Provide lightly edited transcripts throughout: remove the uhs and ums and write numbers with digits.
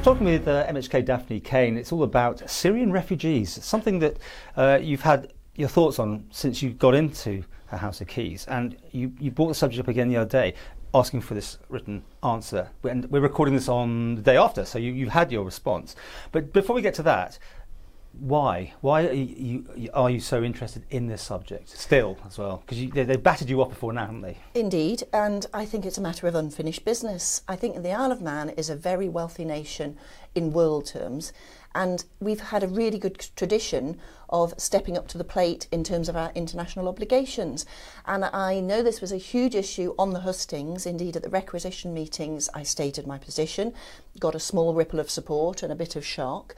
talking with MHK Daphne Caine. It's all about Syrian refugees, something that you've had your thoughts on since you got into House of Keys, and you brought the subject up again the other day, asking for this written answer. And we're recording this on the day after, so you've had your response. But before we get to that, why are you so interested in this subject still as well? Because they've battered you up before now, haven't they? Indeed, and I think it's a matter of unfinished business. I think the Isle of Man is a very wealthy nation in world terms, and we've had a really good tradition of stepping up to the plate in terms of our international obligations. And I know this was a huge issue on the hustings. Indeed, at the requisition meetings, I stated my position, got a small ripple of support and a bit of shock.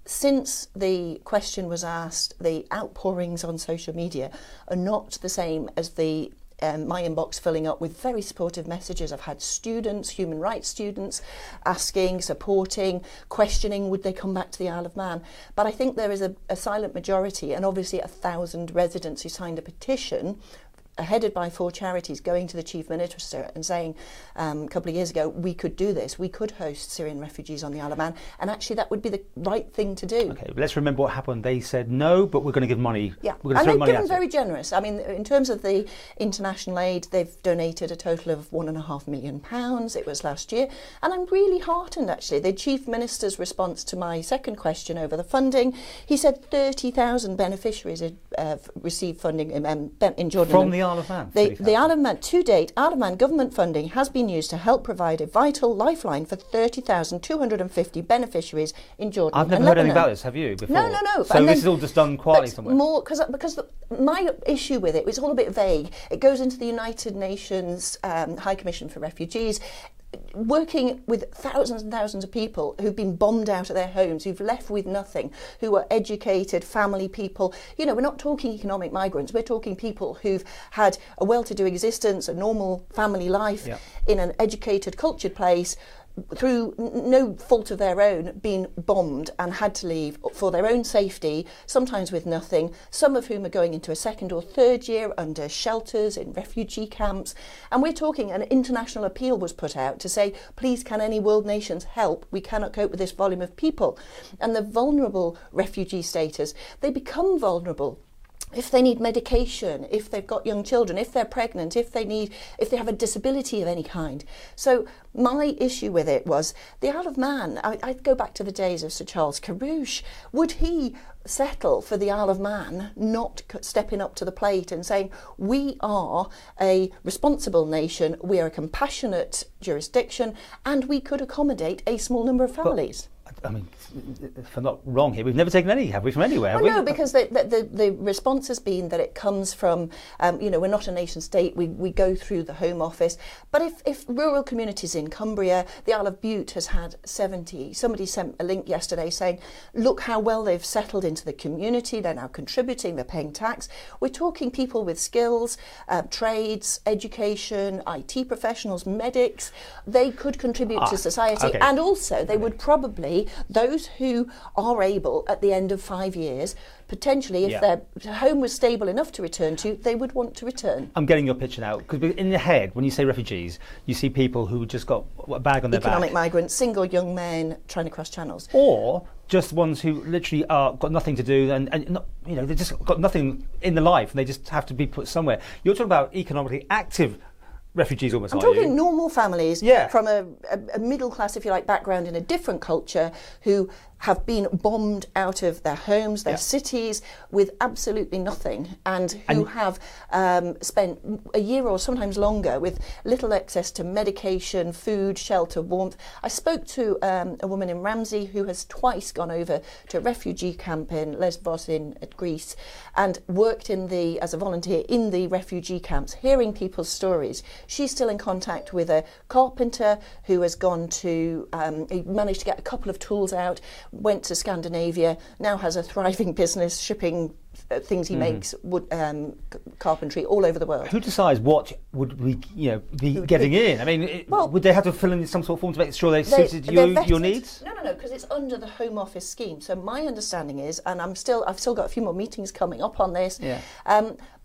Since the question was asked, the outpourings on social media are not the same as the my inbox filling up with very supportive messages. I've had students, human rights students, asking, supporting, questioning would they come back to the Isle of Man. But I think there is a silent majority, and obviously 1,000 residents who signed a petition headed by 4 charities going to the Chief Minister and saying a couple of years ago, we could do this, we could host Syrian refugees on the Isle of Man, and actually that would be the right thing to do. Okay, but let's remember what happened. They said no, but we're going to give money. Yeah, we're going to and throw they've money been at very it. generous. I mean, in terms of the international aid, they've donated a total of £1.5 million. It was last year, and I'm really heartened actually. The Chief Minister's response to my second question over the funding, he said 30,000 beneficiaries have received funding in Jordan. From the Isle of Man? The Isle of Man, to date, Isle of Man government funding has been used to help provide a vital lifeline for 30,250 beneficiaries in Jordan. I've never heard anything about this, have you, before? No. So this is all just done quietly somewhere? More, because my issue with it was all a bit vague. It goes into the United Nations High Commission for Refugees, working with thousands and thousands of people who've been bombed out of their homes, who've left with nothing, who are educated, family people. You know, we're not talking economic migrants, we're talking people who've had a well-to-do existence, a normal family life in an educated, cultured place, through no fault of their own, been bombed and had to leave for their own safety, sometimes with nothing, some of whom are going into a 2nd or 3rd year under shelters in refugee camps. And we're talking, an international appeal was put out to say, please can any world nations help? We cannot cope with this volume of people. And the vulnerable refugee status, they become vulnerable if they need medication, if they've got young children, if they're pregnant, if they have a disability of any kind. So my issue with it was the Isle of Man. I'd go back to the days of Sir Charles Carouche. Would he settle for the Isle of Man not stepping up to the plate and saying, we are a responsible nation, we are a compassionate jurisdiction, and we could accommodate a small number of families? I mean, if I'm not wrong here, we've never taken any, have we, from anywhere? Well, no, because the response has been that it comes from, we're not a nation state, we go through the Home Office. But if rural communities in Cumbria, the Isle of Bute has had 70, somebody sent a link yesterday saying, look how well they've settled into the community, they're now contributing, they're paying tax. We're talking people with skills, trades, education, IT professionals, medics. They could contribute to society, and also they would probably, those who are able at the end of 5 years, potentially if their home was stable enough to return to, they would want to return. I'm getting your picture now, because in your head, when you say refugees, you see people who just got a bag on their back. Economic migrants, single young men trying to cross channels. Or just ones who literally got nothing to do and not, they just got nothing in their life and they just have to be put somewhere. You're talking about economically active refugees almost, I'm talking normal families from a middle class, if you like, background in a different culture who have been bombed out of their homes, their cities, with absolutely nothing, and who have spent a year or sometimes longer with little access to medication, food, shelter, warmth. I spoke to a woman in Ramsey who has twice gone over to a refugee camp in Lesbos in Greece and worked as a volunteer in the refugee camps, hearing people's stories. She's still in contact with a carpenter who has gone to, he managed to get a couple of tools out, went to Scandinavia, now has a thriving business shipping things he makes, carpentry all over the world. Who decides what would we, be getting in? I mean, would they have to fill in some sort of form to make sure they suited your needs? No, because it's under the Home Office scheme. So my understanding is, and I've still got a few more meetings coming up on this.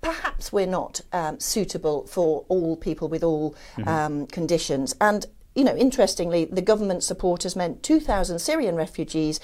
Perhaps we're not suitable for all people with all conditions, and interestingly, the government support has meant 2,000 Syrian refugees.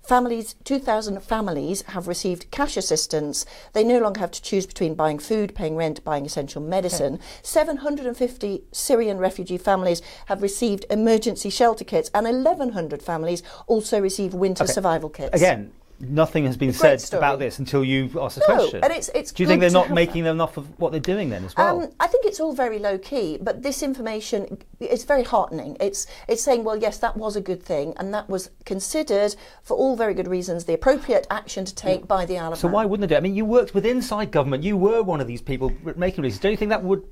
2,000 families have received cash assistance. They no longer have to choose between buying food, paying rent, buying essential medicine. 750 Syrian refugee families have received emergency shelter kits, and 1,100 families also receive winter survival kits. Again, nothing has been said about this until you asked the question. And it's Do you think they're not making enough of what they're doing then as well? I think it's all very low key, but this information is very heartening. It's saying, well, yes, that was a good thing, and that was considered for all very good reasons the appropriate action to take by the Isle of Man. So why wouldn't they do it? I mean, you worked with inside government. You were one of these people making releases. Don't you think that would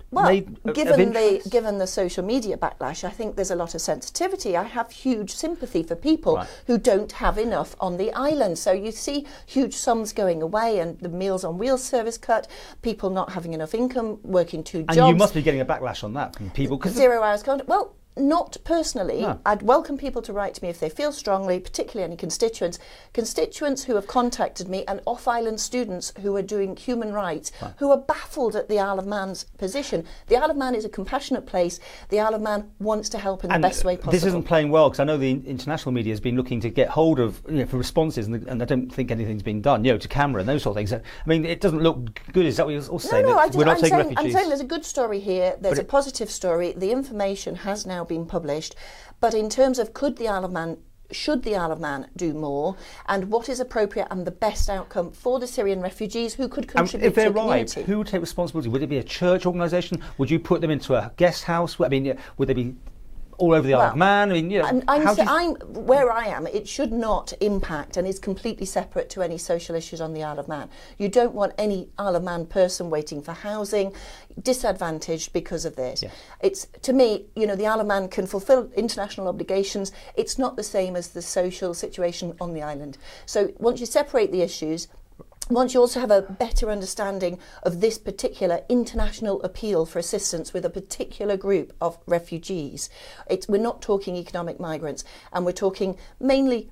given the social media backlash, I think there's a lot of sensitivity. I have huge sympathy for people who don't have enough on the island. So you see huge sums going away, and the Meals on Wheels service cut, people not having enough income, working 2 jobs. And you must be getting a backlash on that from people. 0 hours contract. Well, not personally. No. I'd welcome people to write to me if they feel strongly, particularly any constituents who have contacted me, and off-island students who are doing human rights, who are baffled at the Isle of Man's position. The Isle of Man is a compassionate place. The Isle of Man wants to help in the best way possible. This isn't playing well, because I know the international media has been looking to get hold of, for responses, and I don't think anything's been done, to camera and those sort of things. I mean, it doesn't look good. Is that what you're also saying? No, we're not taking refugees? I'm saying there's a good story here. There's a positive story. The information has now been published, but in terms of should the Isle of Man do more, and what is appropriate and the best outcome for the Syrian refugees who could contribute to the community? If they arrive, who would take responsibility? Would it be a church organisation? Would you put them into a guest house? I mean, would they be all over the Isle of Man? I mean, where I am, it should not impact and is completely separate to any social issues on the Isle of Man. You don't want any Isle of Man person waiting for housing disadvantaged because of this. Yeah. It's, to me, the Isle of Man can fulfil international obligations. It's not the same as the social situation on the island. So once you separate the issues, once you also have a better understanding of this particular international appeal for assistance with a particular group of refugees, we're not talking economic migrants, and we're talking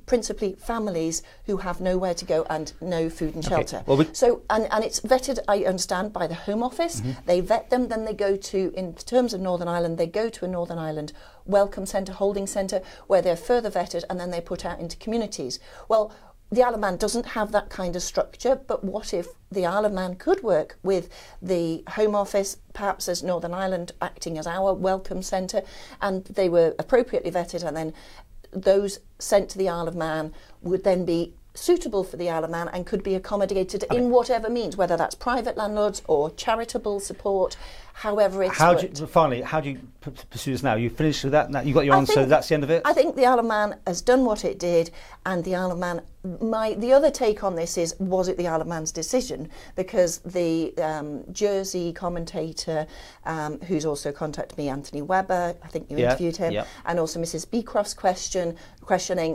principally families who have nowhere to go and no food and shelter. Well, and it's vetted, I understand, by the Home Office. Mm-hmm. They vet them, then they go to, in terms of Northern Ireland, they go to a Northern Ireland welcome centre, holding centre, where they're further vetted, and then they put out into communities. Well, the Isle of Man doesn't have that kind of structure, but what if the Isle of Man could work with the Home Office, perhaps as Northern Ireland acting as our welcome centre, and they were appropriately vetted, and then those sent to the Isle of Man would then be suitable for the Isle of Man and could be accommodated in whatever means, whether that's private landlords or charitable support, however it's Finally, how do you pursue this now? You finished with that? Now you got your answer, that's the end of it? I think the Isle of Man has done what it did, and the Isle of Man, the other take on this is, was it the Isle of Man's decision? Because the Jersey commentator, who's also contacted me, Anthony Webber, I think you interviewed him, and also Mrs. Beecroft's questioning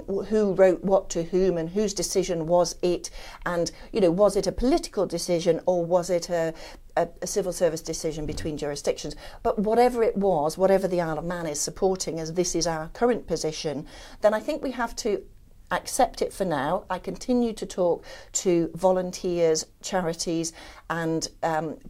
who wrote what to whom and whose decision was it, and was it a political decision or was it a civil service decision between jurisdictions? But whatever it was, whatever the Isle of Man is supporting, as this is our current position, then I think we have to accept it for now. I continue to talk to volunteers, charities, and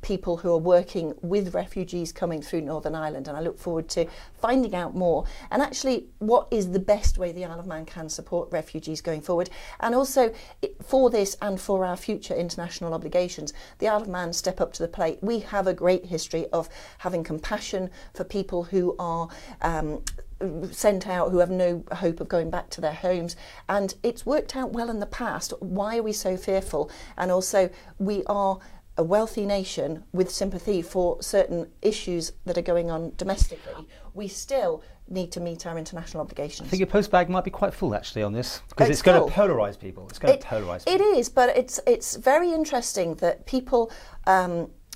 people who are working with refugees coming through Northern Ireland, and I look forward to finding out more, and actually what is the best way the Isle of Man can support refugees going forward. And also, for this and for our future international obligations, the Isle of Man step up to the plate. We have a great history of having compassion for people who are sent out, who have no hope of going back to their homes, and it's worked out well in the past. Why are we so fearful? And also, we are a wealthy nation with sympathy for certain issues that are going on domestically. We still need to meet our international obligations. I think your post bag might be quite full actually on this, because it's going to polarise people. It's going to polarise people. It is, but it's very interesting that people,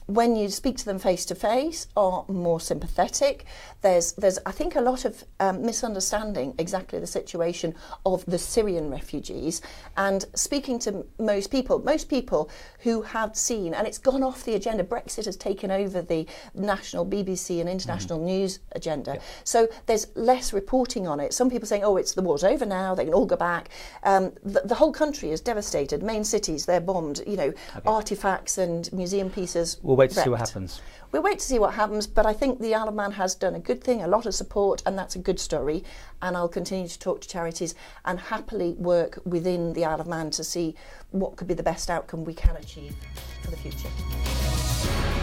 when you speak to them face to face, are more sympathetic. There's I think a lot of misunderstanding exactly the situation of the Syrian refugees, and speaking to most people who have seen, and it's gone off the agenda. Brexit has taken over the national BBC and international news agenda. Yeah. So there's less reporting on it. Some people saying, oh, the war's over now, they can all go back. The whole country is devastated. Main cities, they're bombed, artefacts and museum pieces. Well, wait to see what happens. We'll wait to see what happens, but I think the Isle of Man has done a good thing, a lot of support, and that's a good story. And I'll continue to talk to charities and happily work within the Isle of Man to see what could be the best outcome we can achieve for the future.